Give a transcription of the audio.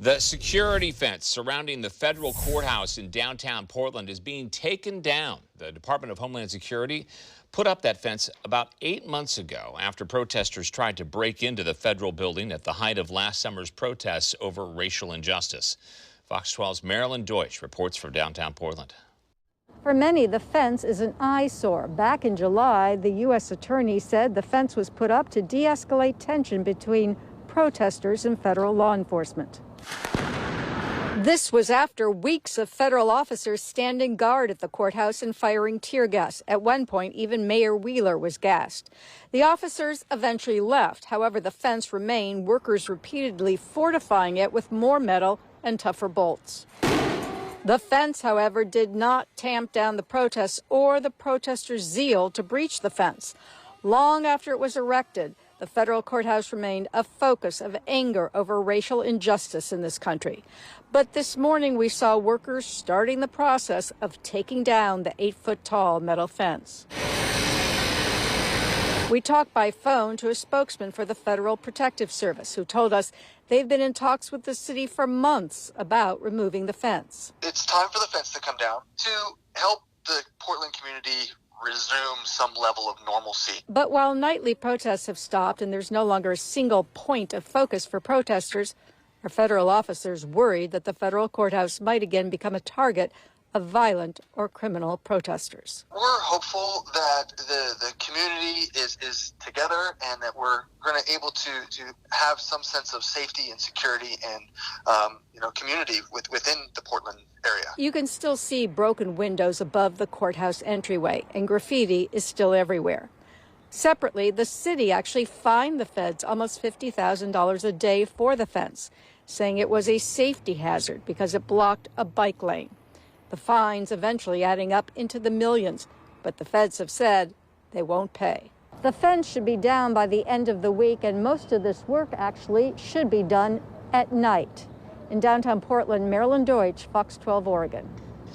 The security fence surrounding the federal courthouse in downtown Portland is being taken down. The Department of Homeland Security put up that fence about 8 months ago after protesters tried to break into the federal building at the height of last summer's protests over racial injustice. Fox 12's Marilyn Deutsch reports from downtown Portland. For many, the fence is an eyesore. Back in July, the U.S. attorney said the fence was put up to de-escalate tension between protesters and federal law enforcement. This was after weeks of federal officers standing guard at the courthouse and firing tear gas. At one point, even Mayor Wheeler was gassed. The officers eventually left. However, the fence remained, workers repeatedly fortifying it with more metal and tougher bolts. The fence, however, did not tamp down the protests or the protesters' zeal to breach the fence. Long after it was erected, the federal courthouse remained a focus of anger over racial injustice in this country. But this morning we saw workers starting the process of taking down the 8-foot-tall metal fence. We talked by phone to a spokesman for the Federal Protective Service who told us they've been in talks with the city for months about removing the fence. It's time for the fence to come down to help the Portland community resume some level of normalcy. But while nightly protests have stopped and there's no longer a single point of focus for protesters, our federal officers worried that the federal courthouse might again become a target of violent or criminal protesters. We're hopeful that the community is together and that we're going to able to have some sense of safety and security and community within the Portland area. You can still see broken windows above the courthouse entryway, and graffiti is still everywhere. Separately, the city actually fined the feds almost $50,000 a day for the fence, saying it was a safety hazard because it blocked a bike lane. The fines eventually adding up into the millions, but the feds have said they won't pay. The fence should be down by the end of the week, and most of this work actually should be done at night. In downtown Portland, Marilyn Deutsch, Fox 12 Oregon.